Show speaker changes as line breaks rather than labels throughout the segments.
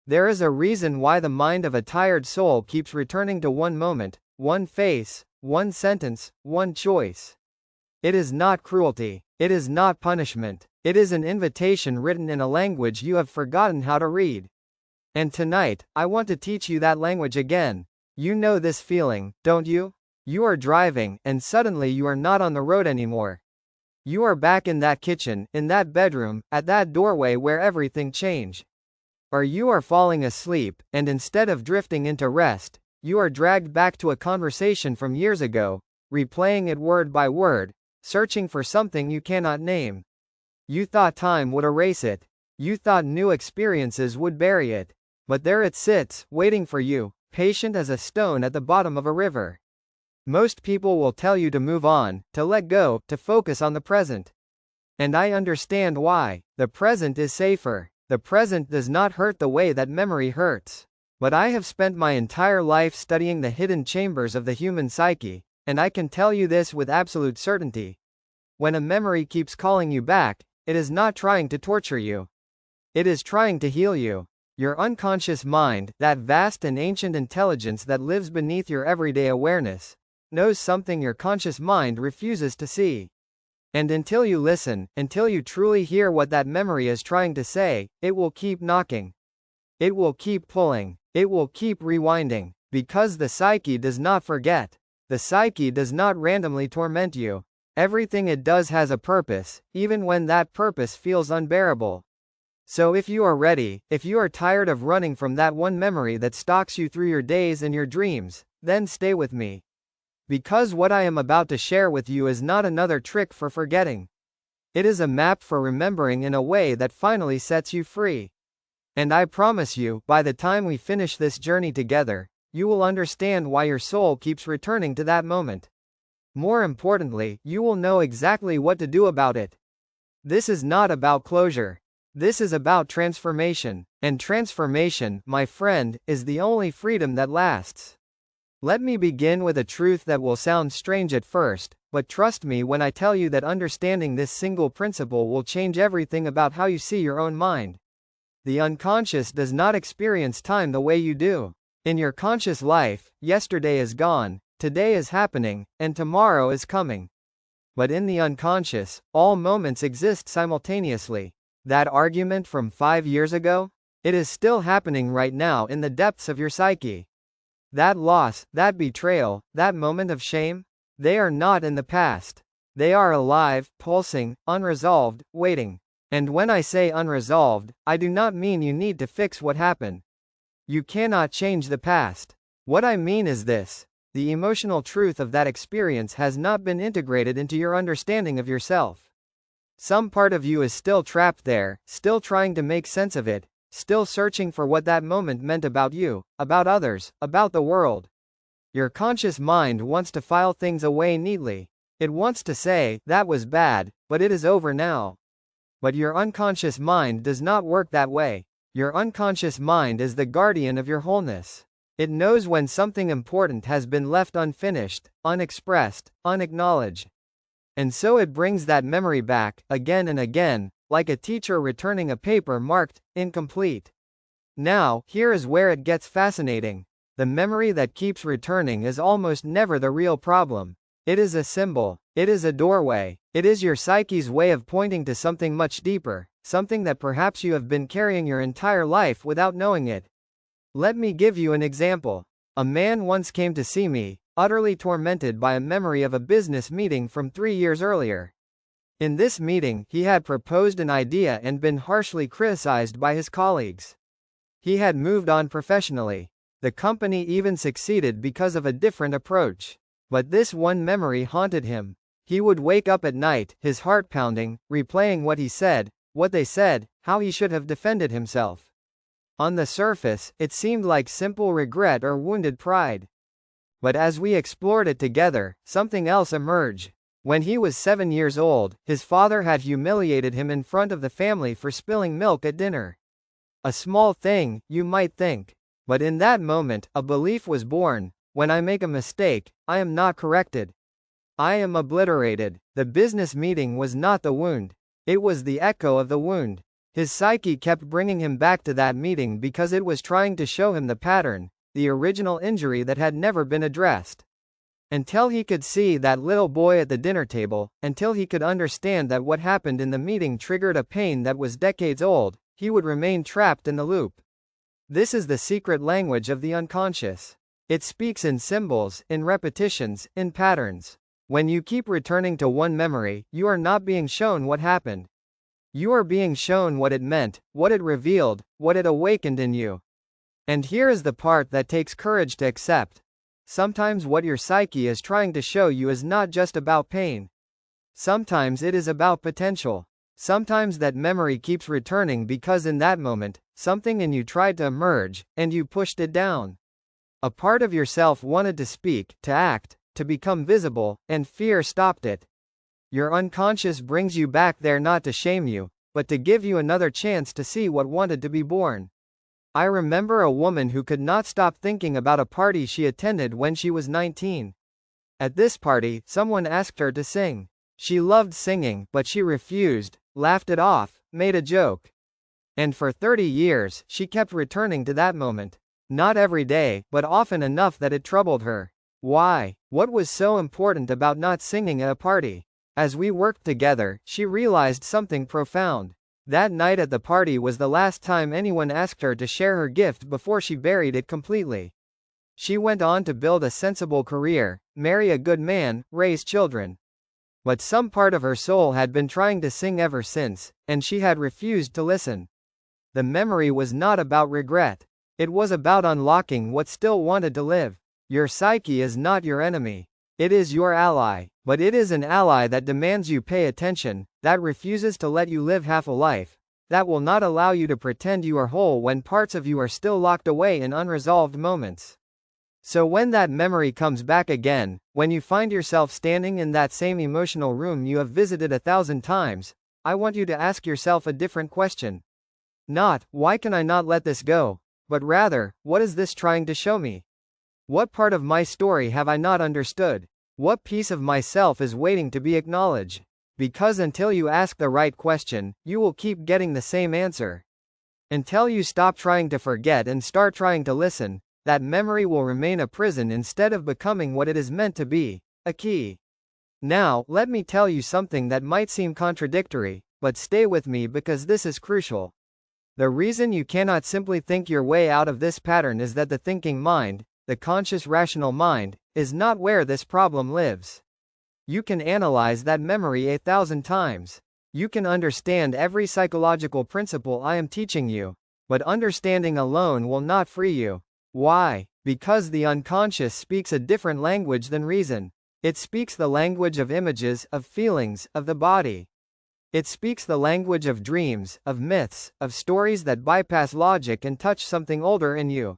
There is a reason why the mind of a tired soul keeps returning to one moment, one face, one sentence, one choice. It is not cruelty. It is not punishment. It is an invitation written in a language you have forgotten how to read. And tonight, I want to teach you that language again. You know this feeling, don't you? You are driving, and suddenly you are not on the road anymore. You are back in that kitchen, in that bedroom, at that doorway where everything changed. Or you are falling asleep, and instead of drifting into rest, you are dragged back to a conversation from years ago, replaying it word by word, searching for something you cannot name. You thought time would erase it. You thought new experiences would bury it. But there it sits, waiting for you, patient as a stone at the bottom of a river. Most people will tell you to move on, to let go, to focus on the present. And I understand why. The present is safer. The present does not hurt the way that memory hurts. But I have spent my entire life studying the hidden chambers of the human psyche, and I can tell you this with absolute certainty. When a memory keeps calling you back, it is not trying to torture you. It is trying to heal you. Your unconscious mind, that vast and ancient intelligence that lives beneath your everyday awareness, knows something your conscious mind refuses to see. And until you listen, until you truly hear what that memory is trying to say, it will keep knocking. It will keep pulling. It will keep rewinding. Because the psyche does not forget. The psyche does not randomly torment you. Everything it does has a purpose, even when that purpose feels unbearable. So if you are ready, if you are tired of running from that one memory that stalks you through your days and your dreams, then stay with me. Because what I am about to share with you is not another trick for forgetting. It is a map for remembering in a way that finally sets you free. And I promise you, by the time we finish this journey together, you will understand why your soul keeps returning to that moment. More importantly, you will know exactly what to do about it. This is not about closure. This is about transformation. And transformation, my friend, is the only freedom that lasts. Let me begin with a truth that will sound strange at first, but trust me when I tell you that understanding this single principle will change everything about how you see your own mind. The unconscious does not experience time the way you do. In your conscious life, yesterday is gone, today is happening, and tomorrow is coming. But in the unconscious, all moments exist simultaneously. That argument from 5 years ago? It is still happening right now in the depths of your psyche. That loss, that betrayal, that moment of shame? They are not in the past. They are alive, pulsing, unresolved, waiting. And when I say unresolved, I do not mean you need to fix what happened. You cannot change the past. What I mean is this: the emotional truth of that experience has not been integrated into your understanding of yourself. Some part of you is still trapped there, still trying to make sense of it, still searching for what that moment meant about you, about others, about the world. Your conscious mind wants to file things away neatly. It wants to say, that was bad, but it is over now. But your unconscious mind does not work that way. Your unconscious mind is the guardian of your wholeness. It knows when something important has been left unfinished, unexpressed, unacknowledged. And so it brings that memory back, again and again, like a teacher returning a paper marked incomplete. Now, here is where it gets fascinating. The memory that keeps returning is almost never the real problem. It is a symbol. It is a doorway. It is your psyche's way of pointing to something much deeper, something that perhaps you have been carrying your entire life without knowing it. Let me give you an example. A man once came to see me, utterly tormented by a memory of a business meeting from 3 years earlier. In this meeting, he had proposed an idea and been harshly criticized by his colleagues. He had moved on professionally. The company even succeeded because of a different approach. But this one memory haunted him. He would wake up at night, his heart pounding, replaying what he said, what they said, how he should have defended himself. On the surface, it seemed like simple regret or wounded pride. But as we explored it together, something else emerged. When he was 7 years old, his father had humiliated him in front of the family for spilling milk at dinner. A small thing, you might think. But in that moment, a belief was born: when I make a mistake, I am not corrected. I am obliterated. The business meeting was not the wound. It was the echo of the wound. His psyche kept bringing him back to that meeting because it was trying to show him the pattern, the original injury that had never been addressed. Until he could see that little boy at the dinner table, until he could understand that what happened in the meeting triggered a pain that was decades old, he would remain trapped in the loop. This is the secret language of the unconscious. It speaks in symbols, in repetitions, in patterns. When you keep returning to one memory, you are not being shown what happened. You are being shown what it meant, what it revealed, what it awakened in you. And here is the part that takes courage to accept. Sometimes what your psyche is trying to show you is not just about pain. Sometimes it is about potential. Sometimes that memory keeps returning because in that moment, something in you tried to emerge, and you pushed it down. A part of yourself wanted to speak, to act, to become visible, and fear stopped it. Your unconscious brings you back there not to shame you, but to give you another chance to see what wanted to be born. I remember a woman who could not stop thinking about a party she attended when she was 19. At this party, someone asked her to sing. She loved singing, but she refused, laughed it off, made a joke. And for 30 years, she kept returning to that moment. Not every day, but often enough that it troubled her. Why? What was so important about not singing at a party? As we worked together, she realized something profound. That night at the party was the last time anyone asked her to share her gift before she buried it completely. She went on to build a sensible career, marry a good man, raise children. But some part of her soul had been trying to sing ever since, and she had refused to listen. The memory was not about regret. It was about unlocking what still wanted to live. Your psyche is not your enemy. It is your ally, but it is an ally that demands you pay attention, that refuses to let you live half a life, that will not allow you to pretend you are whole when parts of you are still locked away in unresolved moments. So when that memory comes back again, when you find yourself standing in that same emotional room you have visited 1,000 times, I want you to ask yourself a different question. Not, why can I not let this go? But rather, what is this trying to show me? What part of my story have I not understood? What piece of myself is waiting to be acknowledged? Because until you ask the right question, you will keep getting the same answer. Until you stop trying to forget and start trying to listen, that memory will remain a prison instead of becoming what it is meant to be, a key. Now, let me tell you something that might seem contradictory, but stay with me because this is crucial. The reason you cannot simply think your way out of this pattern is that the thinking mind, the conscious rational mind, is not where this problem lives. You can analyze that memory 1,000 times. You can understand every psychological principle I am teaching you, but understanding alone will not free you. Why? Because the unconscious speaks a different language than reason. It speaks the language of images, of feelings, of the body. It speaks the language of dreams, of myths, of stories that bypass logic and touch something older in you.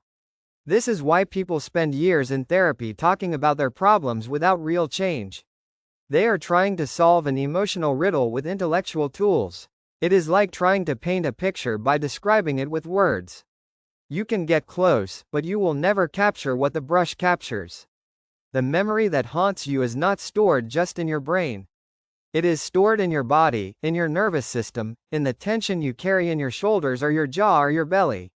This is why people spend years in therapy talking about their problems without real change. They are trying to solve an emotional riddle with intellectual tools. It is like trying to paint a picture by describing it with words. You can get close, but you will never capture what the brush captures. The memory that haunts you is not stored just in your brain. It is stored in your body, in your nervous system, in the tension you carry in your shoulders or your jaw or your belly.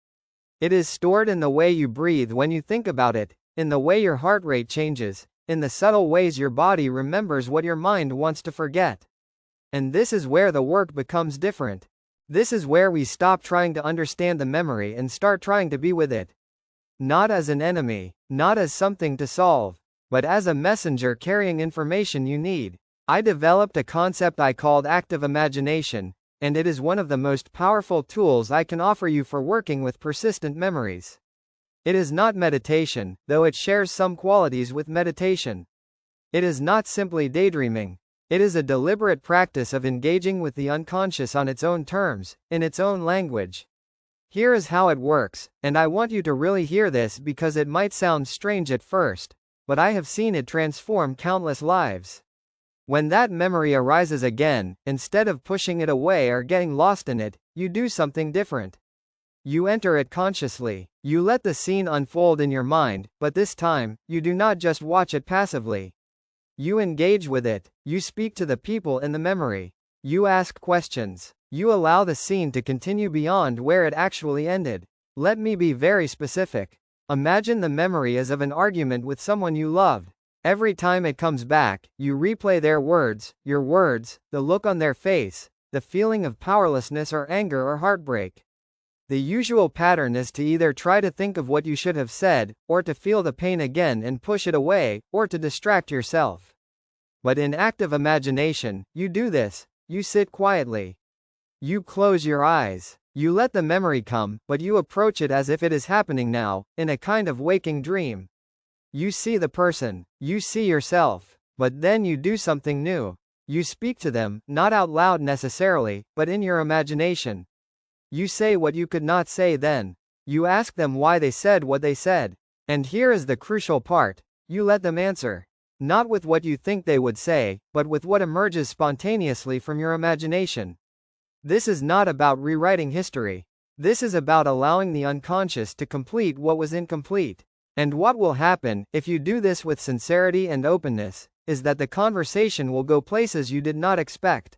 It is stored in the way you breathe when you think about it, in the way your heart rate changes, in the subtle ways your body remembers what your mind wants to forget. And this is where the work becomes different. This is where we stop trying to understand the memory and start trying to be with it. Not as an enemy, not as something to solve, but as a messenger carrying information you need. I developed a concept I called active imagination, and it is one of the most powerful tools I can offer you for working with persistent memories. It is not meditation, though it shares some qualities with meditation. It is not simply daydreaming. It is a deliberate practice of engaging with the unconscious on its own terms, in its own language. Here is how it works, and I want you to really hear this because it might sound strange at first, but I have seen it transform countless lives. When that memory arises again, instead of pushing it away or getting lost in it, you do something different. You enter it consciously. You let the scene unfold in your mind, but this time, you do not just watch it passively. You engage with it. You speak to the people in the memory. You ask questions. You allow the scene to continue beyond where it actually ended. Let me be very specific. Imagine the memory as of an argument with someone you loved. Every time it comes back, you replay their words, your words, the look on their face, the feeling of powerlessness or anger or heartbreak. The usual pattern is to either try to think of what you should have said, or to feel the pain again and push it away, or to distract yourself. But in active imagination, you do this. You sit quietly. You close your eyes. You let the memory come, but you approach it as if it is happening now, in a kind of waking dream. You see the person. You see yourself. But then you do something new. You speak to them, not out loud necessarily, but in your imagination. You say what you could not say then. You ask them why they said what they said. And here is the crucial part. You let them answer. Not with what you think they would say, but with what emerges spontaneously from your imagination. This is not about rewriting history. This is about allowing the unconscious to complete what was incomplete. And what will happen, if you do this with sincerity and openness, is that the conversation will go places you did not expect.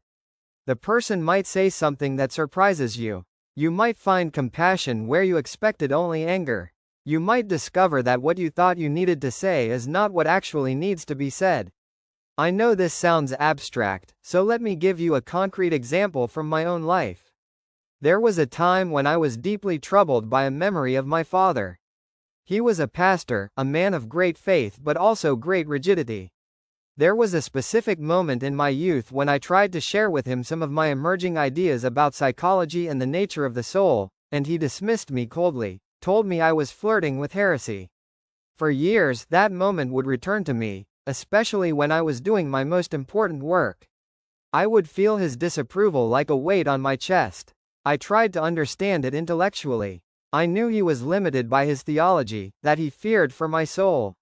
The person might say something that surprises you. You might find compassion where you expected only anger. You might discover that what you thought you needed to say is not what actually needs to be said. I know this sounds abstract, so let me give you a concrete example from my own life. There was a time when I was deeply troubled by a memory of my father. He was a pastor, a man of great faith but also great rigidity. There was a specific moment in my youth when I tried to share with him some of my emerging ideas about psychology and the nature of the soul, and he dismissed me coldly, told me I was flirting with heresy. For years, that moment would return to me, especially when I was doing my most important work. I would feel his disapproval like a weight on my chest. I tried to understand it intellectually. I knew he was limited by his theology, that he feared for my soul.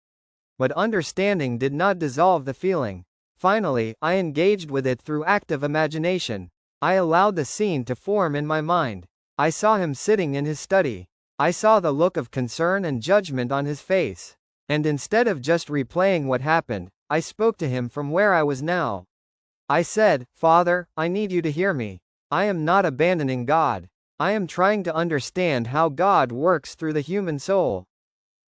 But understanding did not dissolve the feeling. Finally, I engaged with it through active imagination. I allowed the scene to form in my mind. I saw him sitting in his study. I saw the look of concern and judgment on his face. And instead of just replaying what happened, I spoke to him from where I was now. I said, "Father, I need you to hear me. I am not abandoning God. I am trying to understand how God works through the human soul."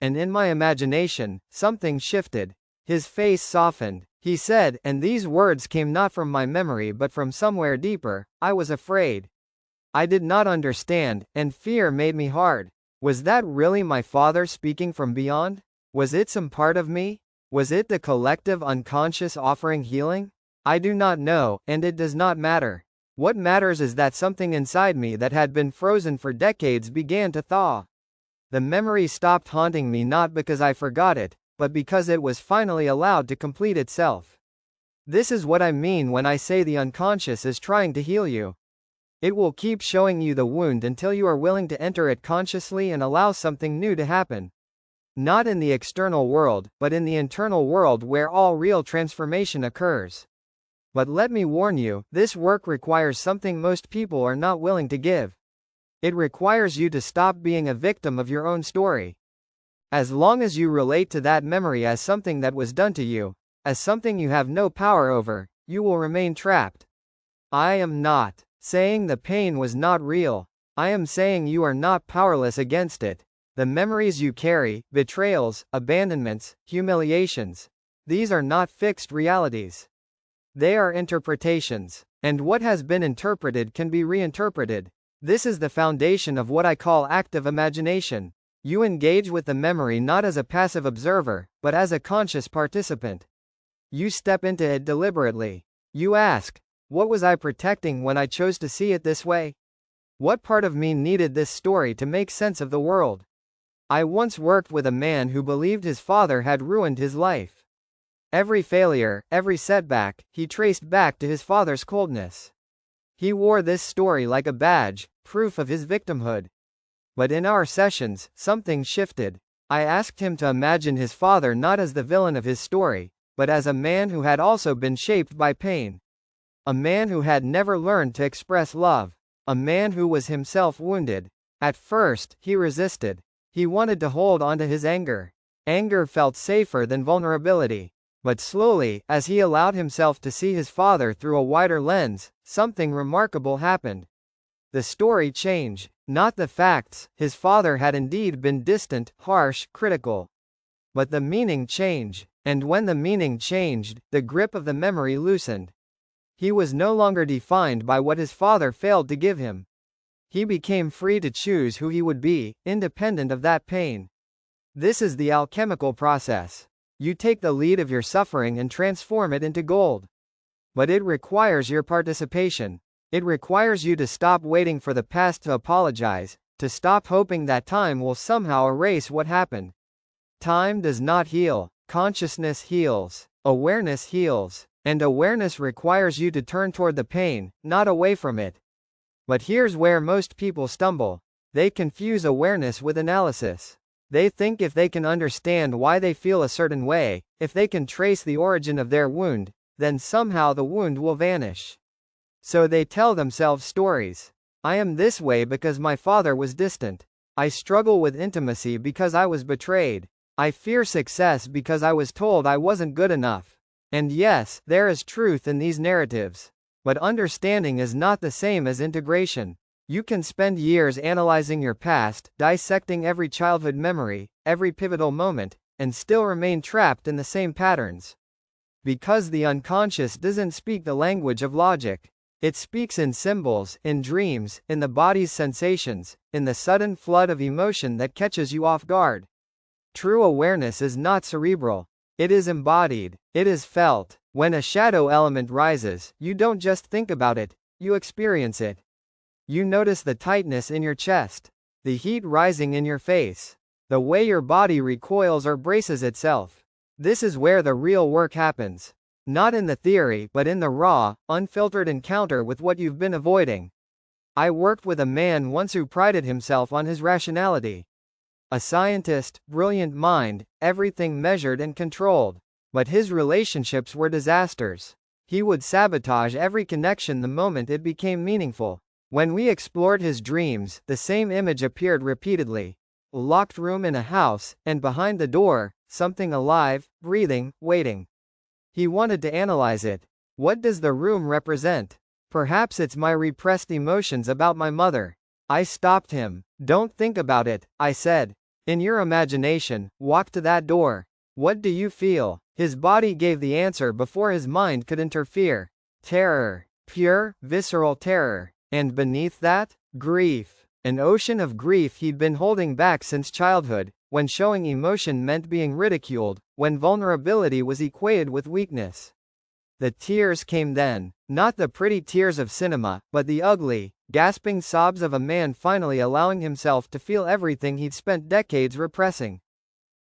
And in my imagination, something shifted. His face softened. He said, and these words came not from my memory but from somewhere deeper, "I was afraid. I did not understand, and fear made me hard." Was that really my father speaking from beyond? Was it some part of me? Was it the collective unconscious offering healing? I do not know, and it does not matter. What matters is that something inside me that had been frozen for decades began to thaw. The memory stopped haunting me not because I forgot it, but because it was finally allowed to complete itself. This is what I mean when I say the unconscious is trying to heal you. It will keep showing you the wound until you are willing to enter it consciously and allow something new to happen. Not in the external world, but in the internal world where all real transformation occurs. But let me warn you, this work requires something most people are not willing to give. It requires you to stop being a victim of your own story. As long as you relate to that memory as something that was done to you, as something you have no power over, you will remain trapped. I am not saying the pain was not real. I am saying you are not powerless against it. The memories you carry, betrayals, abandonments, humiliations, these are not fixed realities. They are interpretations. And what has been interpreted can be reinterpreted. This is the foundation of what I call active imagination. You engage with the memory not as a passive observer, but as a conscious participant. You step into it deliberately. You ask, what was I protecting when I chose to see it this way? What part of me needed this story to make sense of the world? I once worked with a man who believed his father had ruined his life. Every failure, every setback, he traced back to his father's coldness. He wore this story like a badge, proof of his victimhood. But in our sessions, something shifted. I asked him to imagine his father not as the villain of his story, but as a man who had also been shaped by pain. A man who had never learned to express love. A man who was himself wounded. At first, he resisted. He wanted to hold onto his anger. Anger felt safer than vulnerability. But slowly, as he allowed himself to see his father through a wider lens, something remarkable happened. The story changed, not the facts. His father had indeed been distant, harsh, critical. But the meaning changed, and when the meaning changed, the grip of the memory loosened. He was no longer defined by what his father failed to give him. He became free to choose who he would be, independent of that pain. This is the alchemical process. You take the lead of your suffering and transform it into gold. But it requires your participation. It requires you to stop waiting for the past to apologize, to stop hoping that time will somehow erase what happened. Time does not heal. Consciousness heals. Awareness heals. And awareness requires you to turn toward the pain, not away from it. But here's where most people stumble. They confuse awareness with analysis. They think if they can understand why they feel a certain way, if they can trace the origin of their wound, then somehow the wound will vanish. So they tell themselves stories. I am this way because my father was distant. I struggle with intimacy because I was betrayed. I fear success because I was told I wasn't good enough. And yes, there is truth in these narratives. But understanding is not the same as integration. You can spend years analyzing your past, dissecting every childhood memory, every pivotal moment, and still remain trapped in the same patterns. Because the unconscious doesn't speak the language of logic. It speaks in symbols, in dreams, in the body's sensations, in the sudden flood of emotion that catches you off guard. True awareness is not cerebral. It is embodied. It is felt. When a shadow element rises, you don't just think about it, you experience it. You notice the tightness in your chest, the heat rising in your face, the way your body recoils or braces itself. This is where the real work happens. Not in the theory, but in the raw, unfiltered encounter with what you've been avoiding. I worked with a man once who prided himself on his rationality. A scientist, brilliant mind, everything measured and controlled. But his relationships were disasters. He would sabotage every connection the moment it became meaningful. When we explored his dreams, the same image appeared repeatedly. A locked room in a house, and behind the door, something alive, breathing, waiting. He wanted to analyze it. What does the room represent? Perhaps it's my repressed emotions about my mother. I stopped him. Don't think about it, I said. In your imagination, walk to that door. What do you feel? His body gave the answer before his mind could interfere. Terror. Pure, visceral terror. And beneath that, grief. An ocean of grief he'd been holding back since childhood, when showing emotion meant being ridiculed, when vulnerability was equated with weakness. The tears came then, not the pretty tears of cinema, but the ugly, gasping sobs of a man finally allowing himself to feel everything he'd spent decades repressing.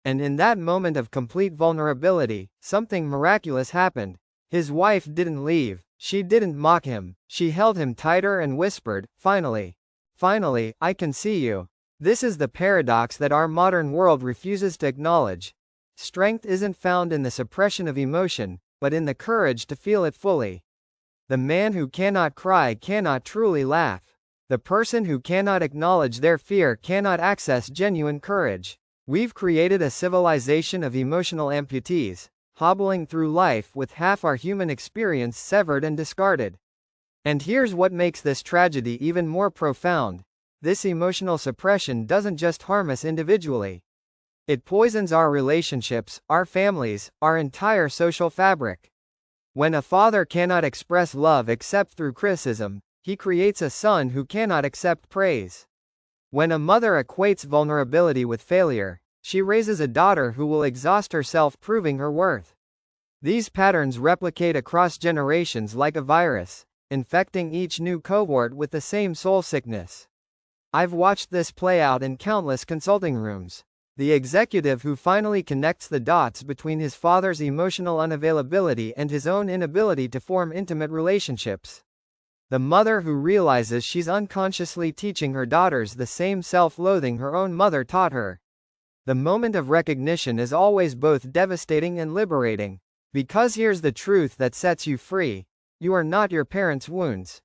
And in that moment of complete vulnerability, something miraculous happened. His wife didn't leave. She didn't mock him. She held him tighter and whispered, "Finally. Finally, I can see you." This is the paradox that our modern world refuses to acknowledge. Strength isn't found in the suppression of emotion, but in the courage to feel it fully. The man who cannot cry cannot truly laugh. The person who cannot acknowledge their fear cannot access genuine courage. We've created a civilization of emotional amputees, hobbling through life with half our human experience severed and discarded. And here's what makes this tragedy even more profound. This emotional suppression doesn't just harm us individually. It poisons our relationships, our families, our entire social fabric. When a father cannot express love except through criticism, he creates a son who cannot accept praise. When a mother equates vulnerability with failure, she raises a daughter who will exhaust herself proving her worth. These patterns replicate across generations like a virus, infecting each new cohort with the same soul sickness. I've watched this play out in countless consulting rooms. The executive who finally connects the dots between his father's emotional unavailability and his own inability to form intimate relationships. The mother who realizes she's unconsciously teaching her daughters the same self-loathing her own mother taught her. The moment of recognition is always both devastating and liberating. Because here's the truth that sets you free. You are not your parents' wounds.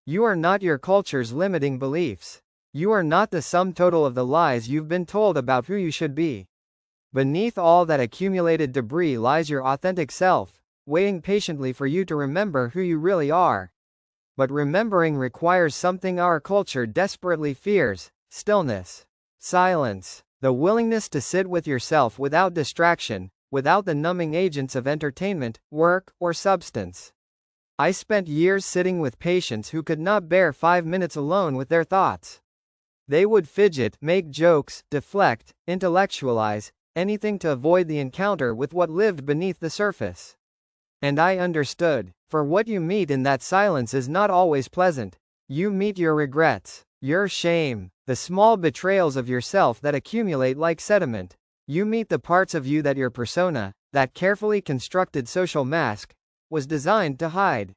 You are not your culture's limiting beliefs. You are not the sum total of the lies you've been told about who you should be. Beneath all that accumulated debris lies your authentic self, waiting patiently for you to remember who you really are. But remembering requires something our culture desperately fears: stillness. Silence. The willingness to sit with yourself without distraction, without the numbing agents of entertainment, work, or substance. I spent years sitting with patients who could not bear 5 minutes alone with their thoughts. They would fidget, make jokes, deflect, intellectualize, anything to avoid the encounter with what lived beneath the surface. And I understood, for what you meet in that silence is not always pleasant. You meet your regrets, your shame, the small betrayals of yourself that accumulate like sediment. You meet the parts of you that your persona, that carefully constructed social mask, was designed to hide.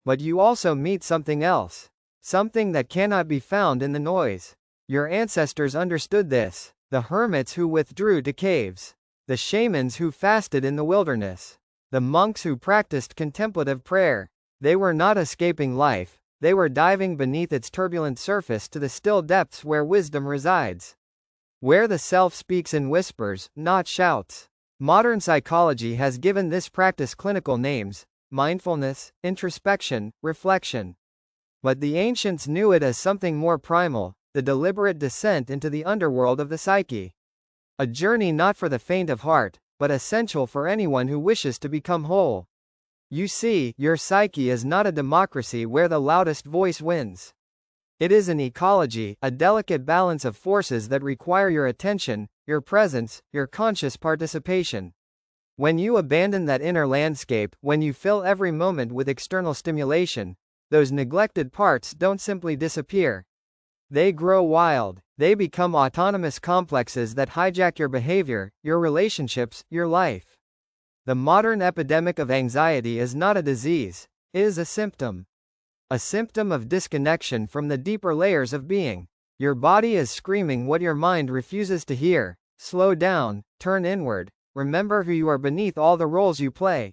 But you also meet something else. Something that cannot be found in the noise. Your ancestors understood this. The hermits who withdrew to caves. The shamans who fasted in the wilderness. The monks who practiced contemplative prayer. They were not escaping life. They were diving beneath its turbulent surface to the still depths where wisdom resides. Where the self speaks in whispers, not shouts. Modern psychology has given this practice clinical names: mindfulness, introspection, reflection. But the ancients knew it as something more primal, the deliberate descent into the underworld of the psyche. A journey not for the faint of heart, but essential for anyone who wishes to become whole. You see, your psyche is not a democracy where the loudest voice wins. It is an ecology, a delicate balance of forces that require your attention, your presence, your conscious participation. When you abandon that inner landscape, when you fill every moment with external stimulation, those neglected parts don't simply disappear. They grow wild. They become autonomous complexes that hijack your behavior, your relationships, your life. The modern epidemic of anxiety is not a disease, it is a symptom. A symptom of disconnection from the deeper layers of being. Your body is screaming what your mind refuses to hear. Slow down, turn inward, remember who you are beneath all the roles you play.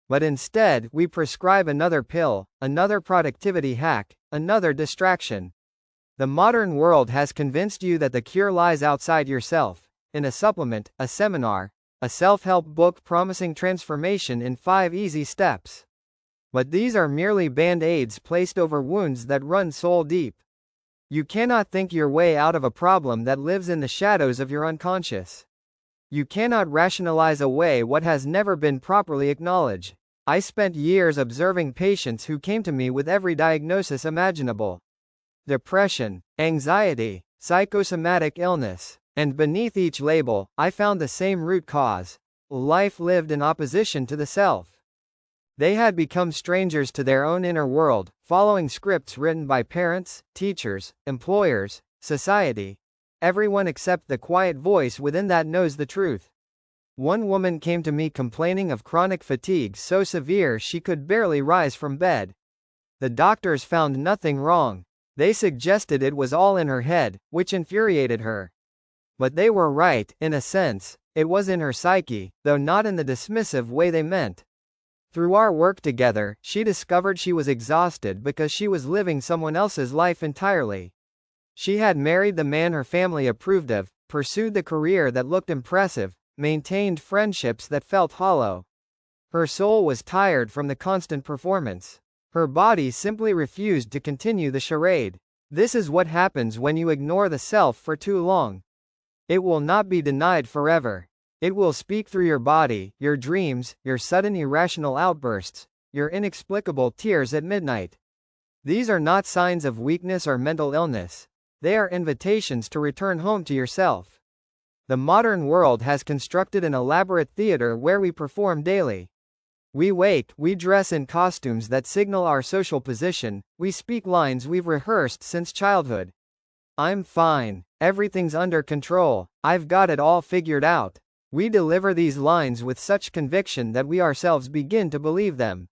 But instead, we prescribe another pill, another productivity hack, another distraction. The modern world has convinced you that the cure lies outside yourself, in a supplement, a seminar, a self-help book promising transformation in 5 easy steps. But these are merely band-aids placed over wounds that run soul deep. You cannot think your way out of a problem that lives in the shadows of your unconscious. You cannot rationalize away what has never been properly acknowledged. I spent years observing patients who came to me with every diagnosis imaginable. Depression, anxiety, psychosomatic illness. And beneath each label, I found the same root cause: life lived in opposition to the self. They had become strangers to their own inner world, following scripts written by parents, teachers, employers, society. Everyone except the quiet voice within that knows the truth. One woman came to me complaining of chronic fatigue so severe she could barely rise from bed. The doctors found nothing wrong. They suggested it was all in her head, which infuriated her. But they were right, in a sense. It was in her psyche, though not in the dismissive way they meant. Through our work together, she discovered she was exhausted because she was living someone else's life entirely. She had married the man her family approved of, pursued the career that looked impressive, maintained friendships that felt hollow. Her soul was tired from the constant performance. Her body simply refused to continue the charade. This is what happens when you ignore the self for too long. It will not be denied forever. It will speak through your body, your dreams, your sudden irrational outbursts, your inexplicable tears at midnight. These are not signs of weakness or mental illness. They are invitations to return home to yourself. The modern world has constructed an elaborate theater where we perform daily. We wake, we dress in costumes that signal our social position, we speak lines we've rehearsed since childhood. I'm fine. Everything's under control. I've got it all figured out. We deliver these lines with such conviction that we ourselves begin to believe them.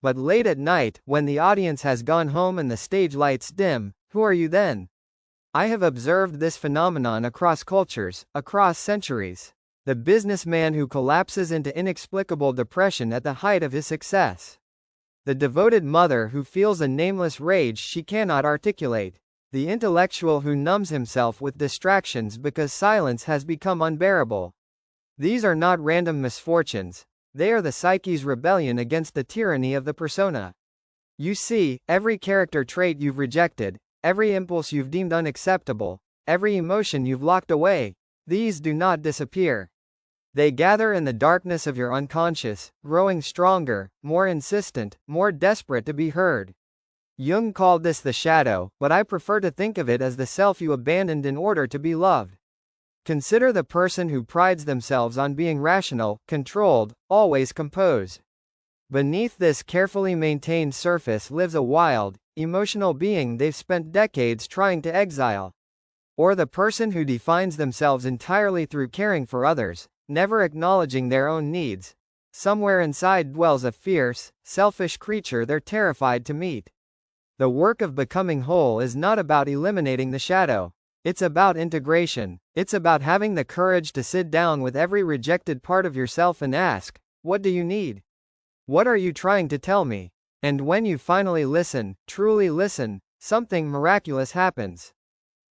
But late at night, when the audience has gone home and the stage lights dim, who are you then? I have observed this phenomenon across cultures, across centuries. The businessman who collapses into inexplicable depression at the height of his success. The devoted mother who feels a nameless rage she cannot articulate. The intellectual who numbs himself with distractions because silence has become unbearable. These are not random misfortunes. They are the psyche's rebellion against the tyranny of the persona. You see, every character trait you've rejected, every impulse you've deemed unacceptable, every emotion you've locked away, these do not disappear. They gather in the darkness of your unconscious, growing stronger, more insistent, more desperate to be heard. Jung called this the shadow, but I prefer to think of it as the self you abandoned in order to be loved. Consider the person who prides themselves on being rational, controlled, always composed. Beneath this carefully maintained surface lives a wild, emotional being they've spent decades trying to exile. Or the person who defines themselves entirely through caring for others, never acknowledging their own needs. Somewhere inside dwells a fierce, selfish creature they're terrified to meet. The work of becoming whole is not about eliminating the shadow. It's about integration. It's about having the courage to sit down with every rejected part of yourself and ask, what do you need? What are you trying to tell me? And when you finally listen, truly listen, something miraculous happens.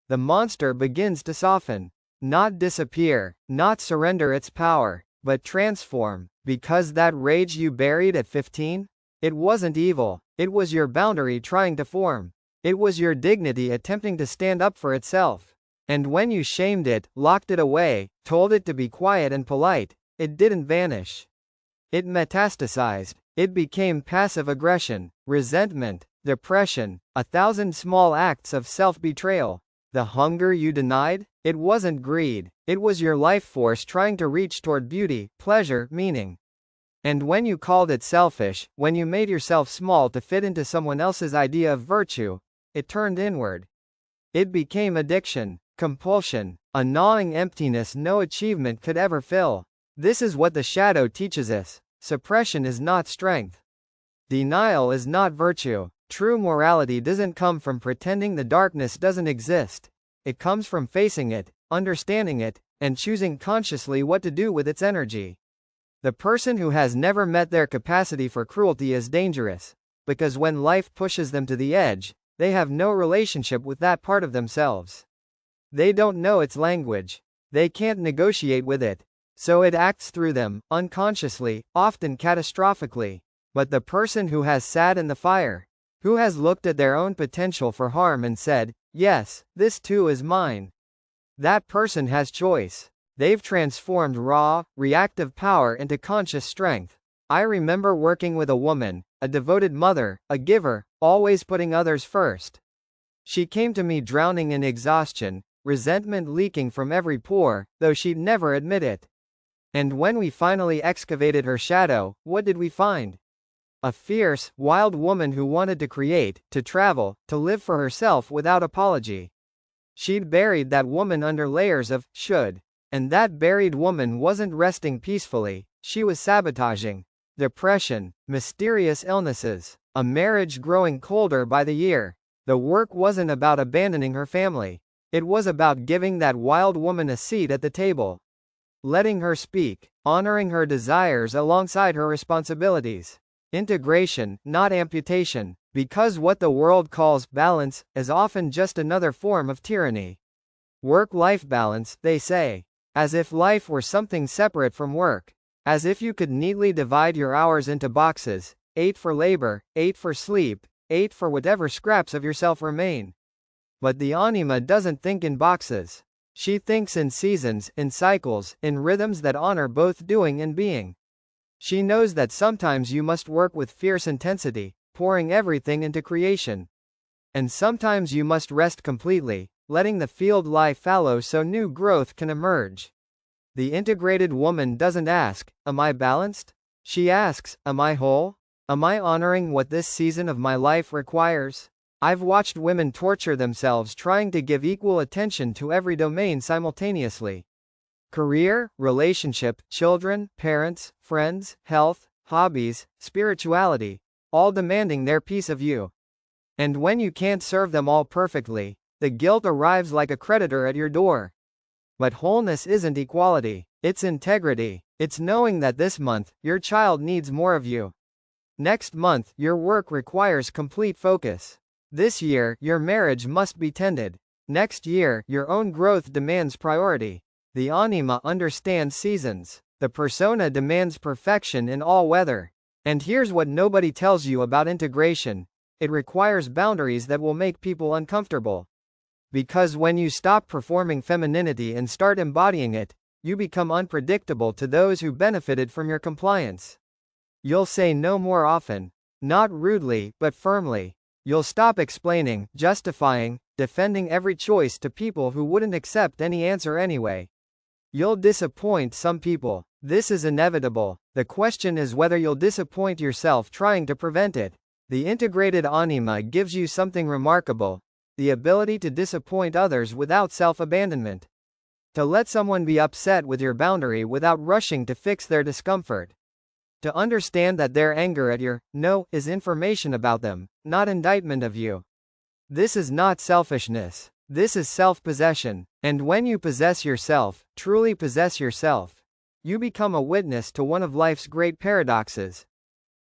The monster begins to soften. Not disappear, not surrender its power, but transform, because that rage you buried at 15? It wasn't evil, it was your boundary trying to form. It was your dignity attempting to stand up for itself. And when you shamed it, locked it away, told it to be quiet and polite, it didn't vanish. It metastasized. It became passive aggression, resentment, depression, 1,000 small acts of self-betrayal. The hunger you denied? It wasn't greed. It was your life force trying to reach toward beauty, pleasure, meaning. And when you called it selfish, when you made yourself small to fit into someone else's idea of virtue, it turned inward. It became addiction, compulsion, a gnawing emptiness no achievement could ever fill. This is what the shadow teaches us. Suppression is not strength. Denial is not virtue. True morality doesn't come from pretending the darkness doesn't exist. It comes from facing it, understanding it, and choosing consciously what to do with its energy. The person who has never met their capacity for cruelty is dangerous, because when life pushes them to the edge, they have no relationship with that part of themselves. They don't know its language. They can't negotiate with it. So it acts through them, unconsciously, often catastrophically. But the person who has sat in the fire, who has looked at their own potential for harm and said, yes, this too is mine. That person has choice. They've transformed raw, reactive power into conscious strength. I remember working with a woman, a devoted mother, a giver, always putting others first. She came to me drowning in exhaustion, resentment leaking from every pore, though she'd never admit it. And when we finally excavated her shadow, what did we find? A fierce, wild woman who wanted to create, to travel, to live for herself without apology. She'd buried that woman under layers of should. And that buried woman wasn't resting peacefully, she was sabotaging. Depression, mysterious illnesses, a marriage growing colder by the year. The work wasn't about abandoning her family. It was about giving that wild woman a seat at the table. Letting her speak, honoring her desires alongside her responsibilities. Integration, not amputation, because what the world calls balance is often just another form of tyranny. Work-life balance, they say. As if life were something separate from work. As if you could neatly divide your hours into boxes, 8 for labor, 8 for sleep, 8 for whatever scraps of yourself remain. But the anima doesn't think in boxes. She thinks in seasons, in cycles, in rhythms that honor both doing and being. She knows that sometimes you must work with fierce intensity, pouring everything into creation. And sometimes you must rest completely, letting the field lie fallow so new growth can emerge. The integrated woman doesn't ask, am I balanced? She asks, am I whole? Am I honoring what this season of my life requires? I've watched women torture themselves trying to give equal attention to every domain simultaneously. Career, relationship, children, parents, friends, health, hobbies, spirituality, all demanding their piece of you. And when you can't serve them all perfectly, the guilt arrives like a creditor at your door. But wholeness isn't equality, it's integrity. It's knowing that this month, your child needs more of you. Next month, your work requires complete focus. This year, your marriage must be tended. Next year, your own growth demands priority. The anima understands seasons. The persona demands perfection in all weather. And here's what nobody tells you about integration. It requires boundaries that will make people uncomfortable. Because when you stop performing femininity and start embodying it, you become unpredictable to those who benefited from your compliance. You'll say no more often. Not rudely, but firmly. You'll stop explaining, justifying, defending every choice to people who wouldn't accept any answer anyway. You'll disappoint some people. This is inevitable. The question is whether you'll disappoint yourself trying to prevent it. The integrated anima gives you something remarkable: the ability to disappoint others without self-abandonment. To let someone be upset with your boundary without rushing to fix their discomfort. To understand that their anger at your no is information about them, not indictment of you. This is not selfishness. This is self-possession. And when you possess yourself, truly possess yourself, you become a witness to one of life's great paradoxes.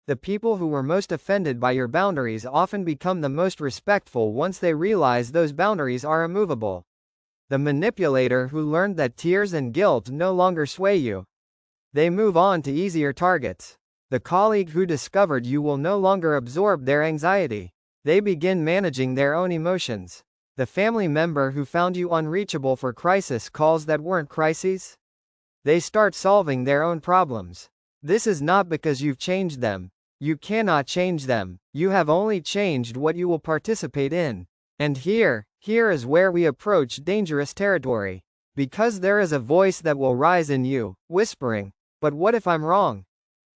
The people who were most offended by your boundaries often become the most respectful once they realize those boundaries are immovable. The manipulator who learned that tears and guilt no longer sway you. They move on to easier targets. The colleague who discovered you will no longer absorb their anxiety. They begin managing their own emotions. The family member who found you unreachable for crisis calls that weren't crises. They start solving their own problems. This is not because you've changed them. You cannot change them. You have only changed what you will participate in. And here is where we approach dangerous territory. Because there is a voice that will rise in you, whispering, "But what if I'm wrong?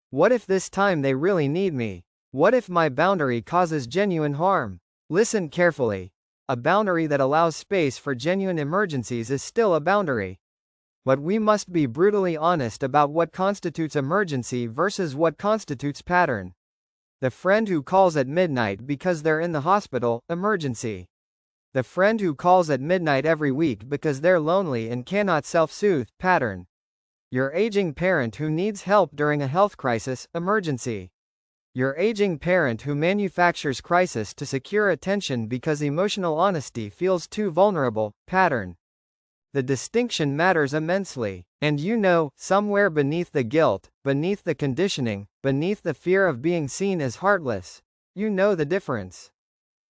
What if this time they really need me? What if my boundary causes genuine harm?" Listen carefully. A boundary that allows space for genuine emergencies is still a boundary. But we must be brutally honest about what constitutes emergency versus what constitutes pattern. The friend who calls at midnight because they're in the hospital, emergency. The friend who calls at midnight every week because they're lonely and cannot self-soothe, pattern. Your aging parent who needs help during a health crisis, emergency. Your aging parent who manufactures crisis to secure attention because emotional honesty feels too vulnerable, pattern. The distinction matters immensely. And you know, somewhere beneath the guilt, beneath the conditioning, beneath the fear of being seen as heartless, you know the difference.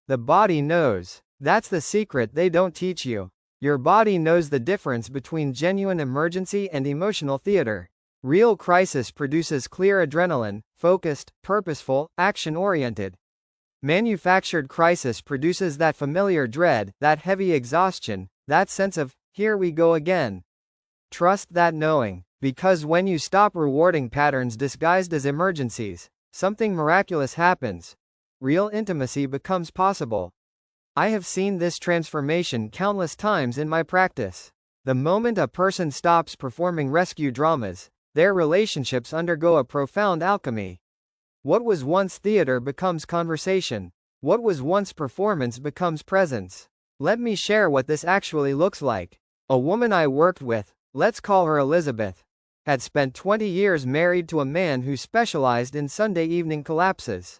The body knows. That's the secret they don't teach you. Your body knows the difference between genuine emergency and emotional theater. Real crisis produces clear adrenaline, focused, purposeful, action-oriented. Manufactured crisis produces that familiar dread, that heavy exhaustion, that sense of, here we go again. Trust that knowing, because when you stop rewarding patterns disguised as emergencies, something miraculous happens. Real intimacy becomes possible. I have seen this transformation countless times in my practice. The moment a person stops performing rescue dramas, their relationships undergo a profound alchemy. What was once theater becomes conversation. What was once performance becomes presence. Let me share what this actually looks like. A woman I worked with, let's call her Elizabeth, had spent 20 years married to a man who specialized in Sunday evening collapses.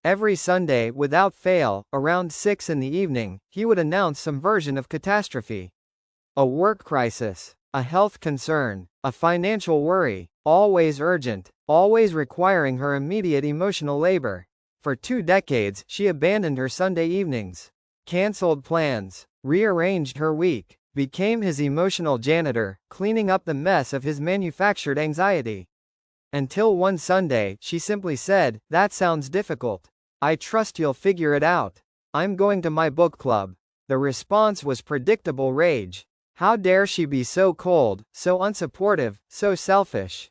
Every Sunday, without fail, around 6 in the evening, he would announce some version of catastrophe. A work crisis, a health concern, a financial worry, always urgent, always requiring her immediate emotional labor. For 2 decades, she abandoned her Sunday evenings, canceled plans, rearranged her week, became his emotional janitor, cleaning up the mess of his manufactured anxiety. Until one Sunday, she simply said, "That sounds difficult. I trust you'll figure it out. I'm going to my book club." The response was predictable rage. How dare she be so cold, so unsupportive, so selfish?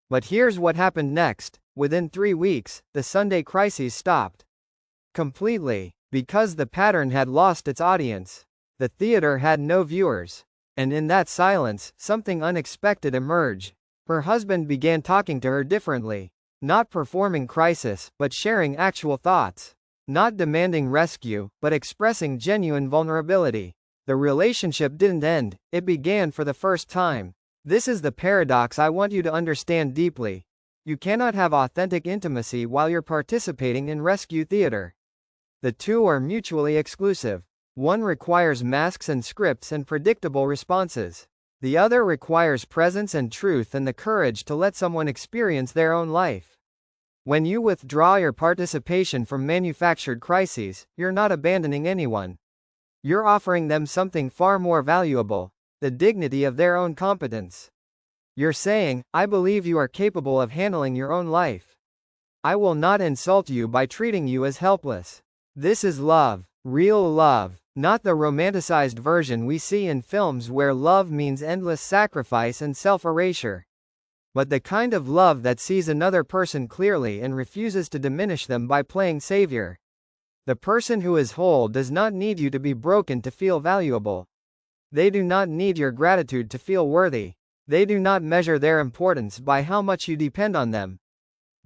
But here's what happened next. Within 3 weeks, the Sunday crises stopped. Completely. Because the pattern had lost its audience. The theater had no viewers. And in that silence, something unexpected emerged. Her husband began talking to her differently. Not performing crisis, but sharing actual thoughts. Not demanding rescue, but expressing genuine vulnerability. The relationship didn't end, it began for the first time. This is the paradox I want you to understand deeply. You cannot have authentic intimacy while you're participating in rescue theater. The two are mutually exclusive. One requires masks and scripts and predictable responses. The other requires presence and truth and the courage to let someone experience their own life. When you withdraw your participation from manufactured crises, you're not abandoning anyone. You're offering them something far more valuable, the dignity of their own competence. You're saying, I believe you are capable of handling your own life. I will not insult you by treating you as helpless. This is love, real love, not the romanticized version we see in films where love means endless sacrifice and self-erasure. But the kind of love that sees another person clearly and refuses to diminish them by playing savior. The person who is whole does not need you to be broken to feel valuable. They do not need your gratitude to feel worthy. They do not measure their importance by how much you depend on them.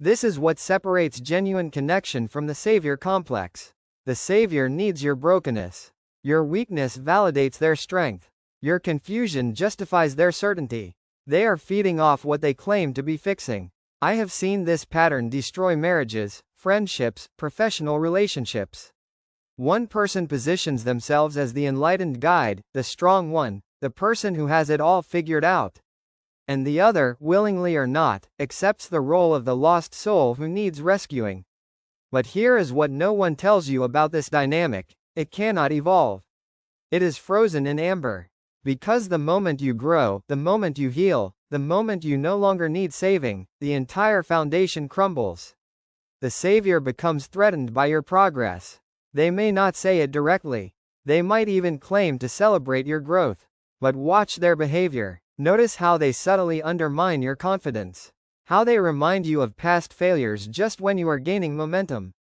This is what separates genuine connection from the savior complex. The savior needs your brokenness. Your weakness validates their strength. Your confusion justifies their certainty. They are feeding off what they claim to be fixing. I have seen this pattern destroy marriages, friendships, professional relationships. One person positions themselves as the enlightened guide, the strong one, the person who has it all figured out. And the other, willingly or not, accepts the role of the lost soul who needs rescuing. But here is what no one tells you about this dynamic: it cannot evolve. It is frozen in amber. Because the moment you grow, the moment you heal, the moment you no longer need saving, the entire foundation crumbles. The savior becomes threatened by your progress. They may not say it directly. They might even claim to celebrate your growth. But watch their behavior. Notice how they subtly undermine your confidence. How they remind you of past failures just when you are gaining momentum.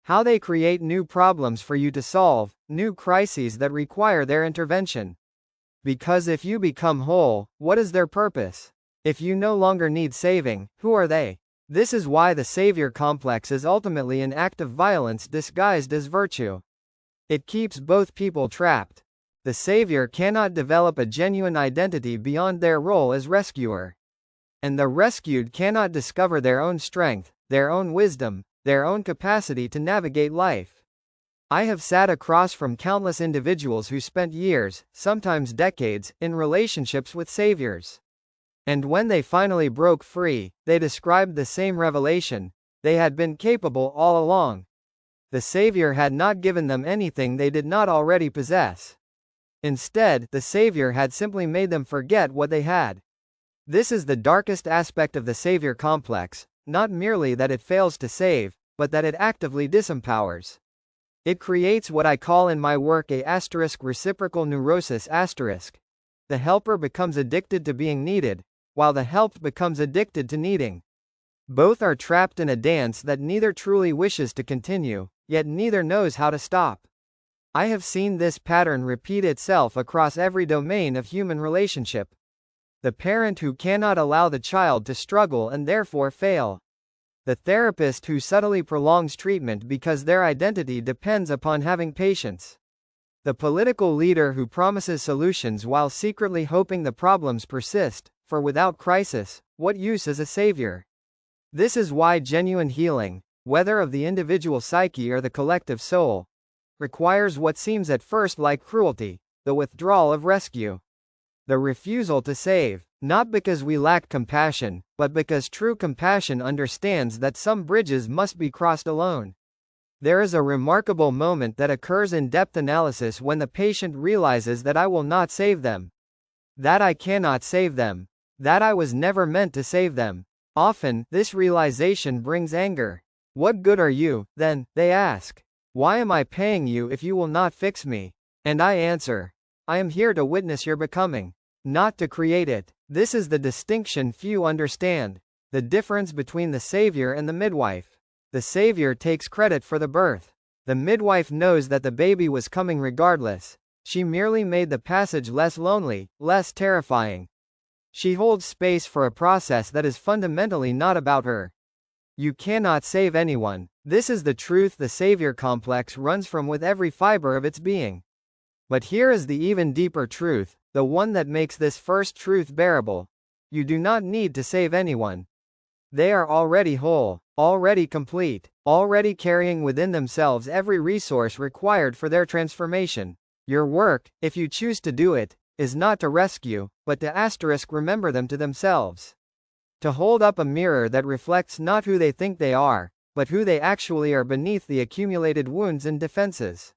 How they create new problems for you to solve, new crises that require their intervention. Because if you become whole, what is their purpose? If you no longer need saving, who are they? This is why the savior complex is ultimately an act of violence disguised as virtue. It keeps both people trapped. The savior cannot develop a genuine identity beyond their role as rescuer. And the rescued cannot discover their own strength, their own wisdom, their own capacity to navigate life. I have sat across from countless individuals who spent years, sometimes decades, in relationships with saviors. And when they finally broke free, they described the same revelation: they had been capable all along. The savior had not given them anything they did not already possess. Instead, the savior had simply made them forget what they had. This is the darkest aspect of the savior complex, not merely that it fails to save, but that it actively disempowers. It creates what I call in my work a reciprocal neurosis. The helper becomes addicted to being needed, while the helped becomes addicted to needing. Both are trapped in a dance that neither truly wishes to continue, yet neither knows how to stop. I have seen this pattern repeat itself across every domain of human relationship. The parent who cannot allow the child to struggle and therefore fail. The therapist who subtly prolongs treatment because their identity depends upon having patience. The political leader who promises solutions while secretly hoping the problems persist, for without crisis, what use is a savior? This is why genuine healing, whether of the individual psyche or the collective soul, requires what seems at first like cruelty: the withdrawal of rescue. The refusal to save, not because we lack compassion, but because true compassion understands that some bridges must be crossed alone. There is a remarkable moment that occurs in depth analysis when the patient realizes that I will not save them. That I cannot save them. That I was never meant to save them. Often, this realization brings anger. What good are you, then, they ask. Why am I paying you if you will not fix me? And I answer, I am here to witness your becoming, not to create it. This is the distinction few understand. The difference between the savior and the midwife. The savior takes credit for the birth. The midwife knows that the baby was coming regardless. She merely made the passage less lonely, less terrifying. She holds space for a process that is fundamentally not about her. You cannot save anyone. This is the truth the savior complex runs from with every fiber of its being. But here is the even deeper truth, the one that makes this first truth bearable. You do not need to save anyone. They are already whole, already complete, already carrying within themselves every resource required for their transformation. Your work, if you choose to do it, is not to rescue, but to remember them to themselves. To hold up a mirror that reflects not who they think they are, but who they actually are beneath the accumulated wounds and defenses.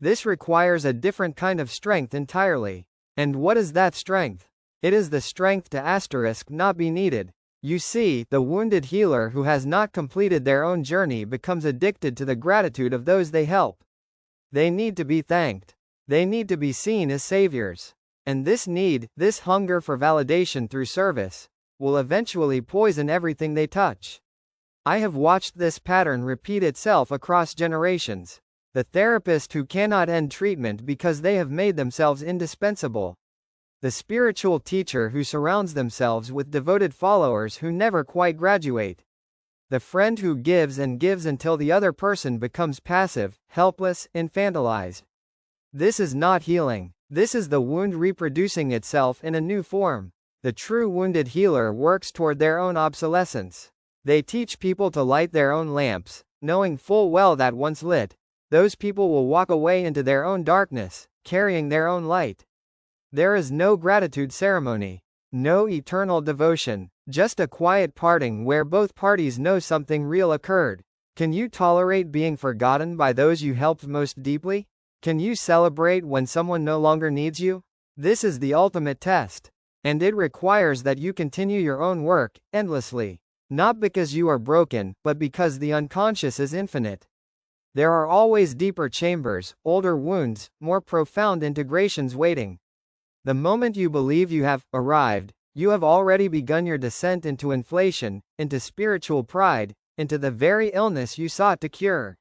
This requires a different kind of strength entirely. And what is that strength? It is the strength to not be needed. You see, the wounded healer who has not completed their own journey becomes addicted to the gratitude of those they help. They need to be thanked. They need to be seen as saviors. And this need, this hunger for validation through service, will eventually poison everything they touch. I have watched this pattern repeat itself across generations. The therapist who cannot end treatment because they have made themselves indispensable. The spiritual teacher who surrounds themselves with devoted followers who never quite graduate. The friend who gives and gives until the other person becomes passive, helpless, infantilized. This is not healing. This is the wound reproducing itself in a new form. The true wounded healer works toward their own obsolescence. They teach people to light their own lamps, knowing full well that once lit, those people will walk away into their own darkness, carrying their own light. There is no gratitude ceremony, no eternal devotion, just a quiet parting where both parties know something real occurred. Can you tolerate being forgotten by those you helped most deeply? Can you celebrate when someone no longer needs you? This is the ultimate test. And it requires that you continue your own work, endlessly. Not because you are broken, but because the unconscious is infinite. There are always deeper chambers, older wounds, more profound integrations waiting. The moment you believe you have arrived, you have already begun your descent into inflation, into spiritual pride, into the very illness you sought to cure.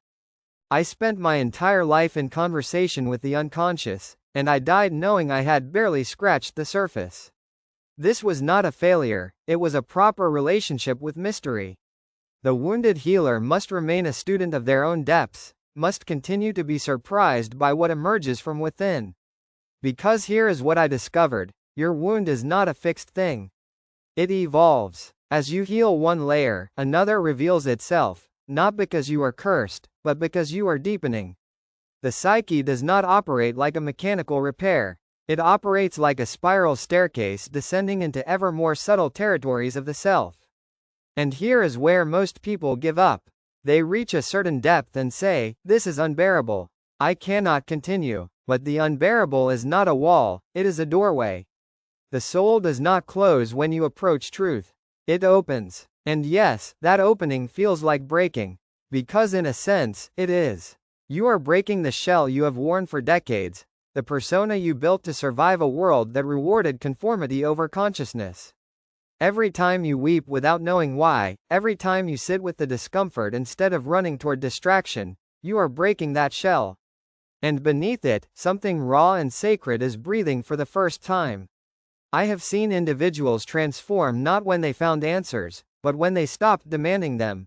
I spent my entire life in conversation with the unconscious, and I died knowing I had barely scratched the surface. This was not a failure, it was a proper relationship with mystery. The wounded healer must remain a student of their own depths, must continue to be surprised by what emerges from within. Because here is what I discovered: your wound is not a fixed thing. It evolves. As you heal one layer, another reveals itself, not because you are cursed, but because you are deepening. The psyche does not operate like a mechanical repair. It operates like a spiral staircase descending into ever more subtle territories of the self. And here is where most people give up. They reach a certain depth and say, "This is unbearable. I cannot continue." But the unbearable is not a wall, it is a doorway. The soul does not close when you approach truth. It opens. And yes, that opening feels like breaking. Because in a sense, it is. You are breaking the shell you have worn for decades, the persona you built to survive a world that rewarded conformity over consciousness. Every time you weep without knowing why, every time you sit with the discomfort instead of running toward distraction, you are breaking that shell. And beneath it, something raw and sacred is breathing for the first time. I have seen individuals transform not when they found answers, but when they stopped demanding them.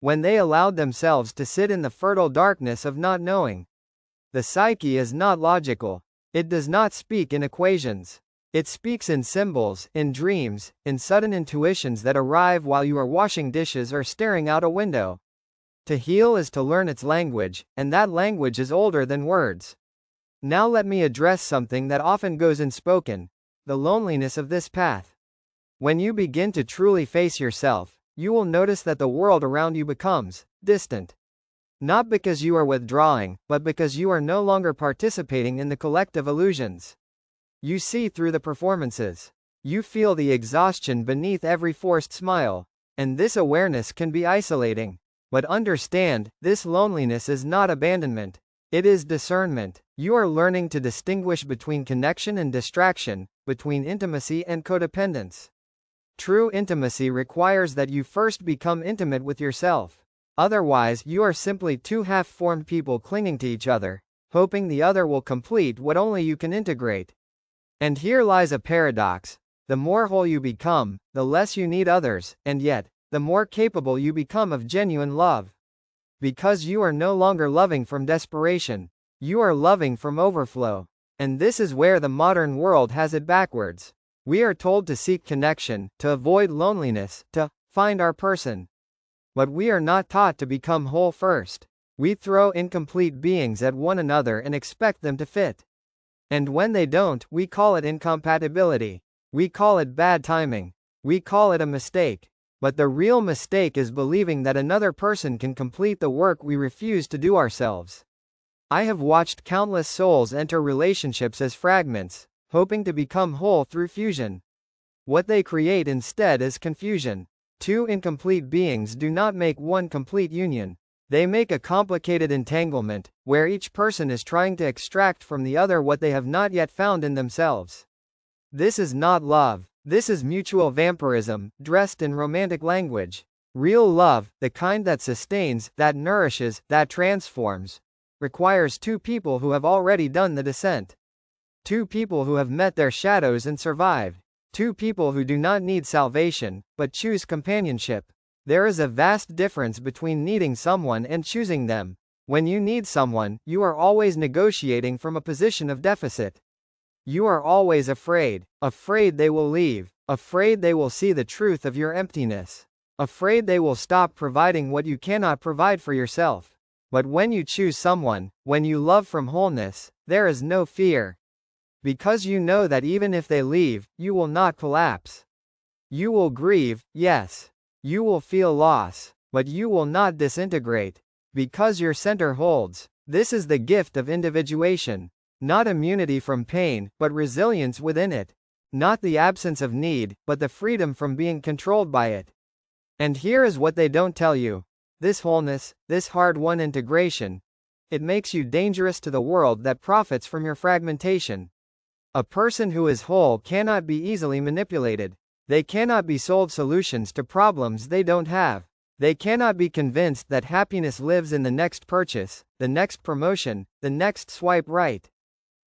When they allowed themselves to sit in the fertile darkness of not knowing. The psyche is not logical. It does not speak in equations. It speaks in symbols, in dreams, in sudden intuitions that arrive while you are washing dishes or staring out a window. To heal is to learn its language, and that language is older than words. Now let me address something that often goes unspoken: the loneliness of this path. When you begin to truly face yourself, you will notice that the world around you becomes distant. Not because you are withdrawing, but because you are no longer participating in the collective illusions. You see through the performances. You feel the exhaustion beneath every forced smile. And this awareness can be isolating. But understand, this loneliness is not abandonment. It is discernment. You are learning to distinguish between connection and distraction, between intimacy and codependence. True intimacy requires that you first become intimate with yourself. Otherwise, you are simply two half-formed people clinging to each other, hoping the other will complete what only you can integrate. And here lies a paradox. The more whole you become, the less you need others, and yet, the more capable you become of genuine love. Because you are no longer loving from desperation. You are loving from overflow. And this is where the modern world has it backwards. We are told to seek connection, to avoid loneliness, to find our person. But we are not taught to become whole first. We throw incomplete beings at one another and expect them to fit. And when they don't, we call it incompatibility. We call it bad timing. We call it a mistake. But the real mistake is believing that another person can complete the work we refuse to do ourselves. I have watched countless souls enter relationships as fragments, hoping to become whole through fusion. What they create instead is confusion. Two incomplete beings do not make one complete union. They make a complicated entanglement, where each person is trying to extract from the other what they have not yet found in themselves. This is not love. This is mutual vampirism, dressed in romantic language. Real love, the kind that sustains, that nourishes, that transforms, requires two people who have already done the descent. Two people who have met their shadows and survived. Two people who do not need salvation, but choose companionship. There is a vast difference between needing someone and choosing them. When you need someone, you are always negotiating from a position of deficit. You are always afraid they will leave, afraid they will see the truth of your emptiness, afraid they will stop providing what you cannot provide for yourself. But when you choose someone, when you love from wholeness, there is no fear. Because you know that even if they leave, you will not collapse. You will grieve, yes. You will feel loss, but you will not disintegrate. Because your center holds. This is the gift of individuation. Not immunity from pain, but resilience within it. Not the absence of need, but the freedom from being controlled by it. And here is what they don't tell you. This wholeness, this hard-won integration, it makes you dangerous to the world that profits from your fragmentation. A person who is whole cannot be easily manipulated. They cannot be sold solutions to problems they don't have. They cannot be convinced that happiness lives in the next purchase, the next promotion, the next swipe right.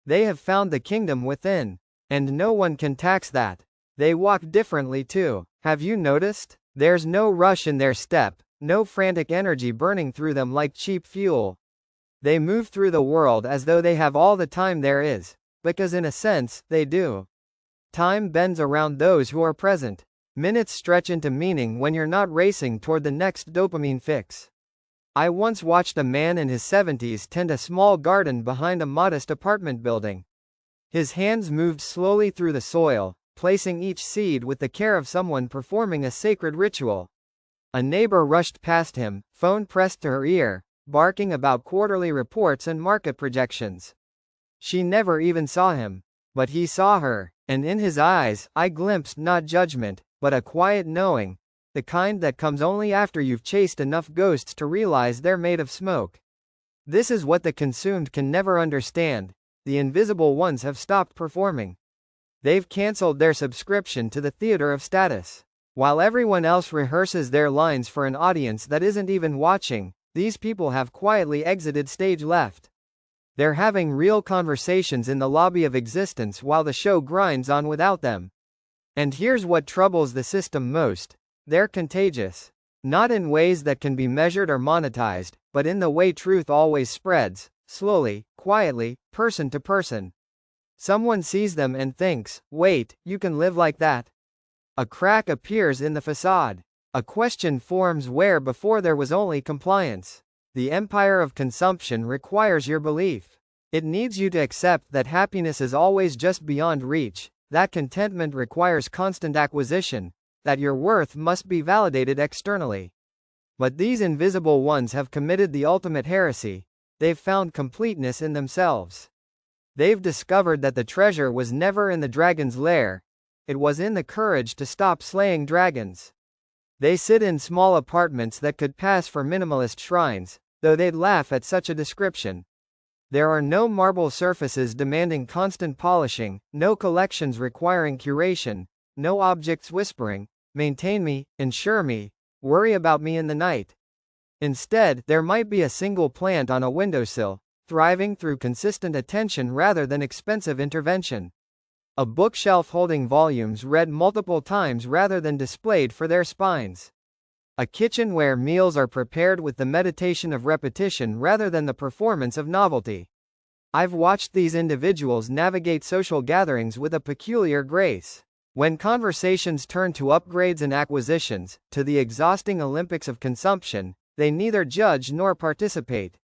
They have found the kingdom within. And no one can tax that. They walk differently too. Have you noticed? There's no rush in their step, no frantic energy burning through them like cheap fuel. They move through the world as though they have all the time there is, because in a sense, they do. Time bends around those who are present. Minutes stretch into meaning when you're not racing toward the next dopamine fix. I once watched a man in his 70s tend a small garden behind a modest apartment building. His hands moved slowly through the soil, placing each seed with the care of someone performing a sacred ritual. A neighbor rushed past him, phone pressed to her ear, barking about quarterly reports and market projections. She never even saw him. But he saw her, and in his eyes, I glimpsed not judgment, but a quiet knowing. The kind that comes only after you've chased enough ghosts to realize they're made of smoke. This is what the consumed can never understand. The invisible ones have stopped performing. They've cancelled their subscription to the theater of status. While everyone else rehearses their lines for an audience that isn't even watching, these people have quietly exited stage left. They're having real conversations in the lobby of existence while the show grinds on without them. And here's what troubles the system most. They're contagious. Not in ways that can be measured or monetized, but in the way truth always spreads, slowly, quietly, person to person. Someone sees them and thinks, wait, you can live like that? A crack appears in the facade. A question forms where before there was only compliance. The empire of consumption requires your belief. It needs you to accept that happiness is always just beyond reach, that contentment requires constant acquisition, that your worth must be validated externally. But these invisible ones have committed the ultimate heresy. They've found completeness in themselves. They've discovered that the treasure was never in the dragon's lair. It was in the courage to stop slaying dragons. They sit in small apartments that could pass for minimalist shrines, though they'd laugh at such a description. There are no marble surfaces demanding constant polishing, no collections requiring curation, no objects whispering, maintain me, ensure me, worry about me in the night. Instead, there might be a single plant on a windowsill, thriving through consistent attention rather than expensive intervention. A bookshelf holding volumes read multiple times rather than displayed for their spines. A kitchen where meals are prepared with the meditation of repetition rather than the performance of novelty. I've watched these individuals navigate social gatherings with a peculiar grace. When conversations turn to upgrades and acquisitions, to the exhausting Olympics of consumption, they neither judge nor participate.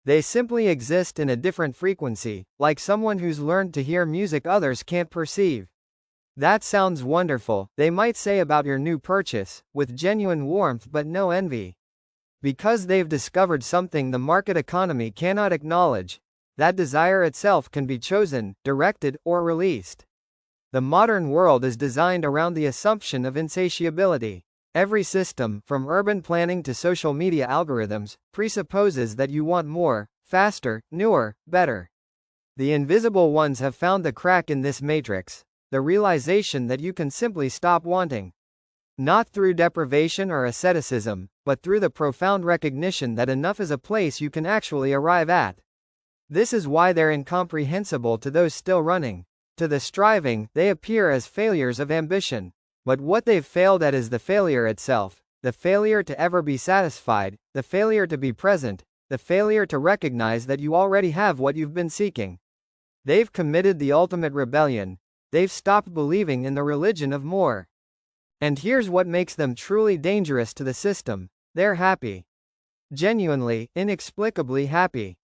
They simply exist in a different frequency, like someone who's learned to hear music others can't perceive. That sounds wonderful, they might say about your new purchase, with genuine warmth but no envy. Because they've discovered something the market economy cannot acknowledge. That desire itself can be chosen, directed, or released. The modern world is designed around the assumption of insatiability. Every system, from urban planning to social media algorithms, presupposes that you want more, faster, newer, better. The invisible ones have found the crack in this matrix, the realization that you can simply stop wanting. Not through deprivation or asceticism, but through the profound recognition that enough is a place you can actually arrive at. This is why they're incomprehensible to those still running. To the striving, they appear as failures of ambition. But what they've failed at is the failure itself, the failure to ever be satisfied, the failure to be present, the failure to recognize that you already have what you've been seeking. They've committed the ultimate rebellion. They've stopped believing in the religion of more. And here's what makes them truly dangerous to the system. They're happy. Genuinely, inexplicably happy.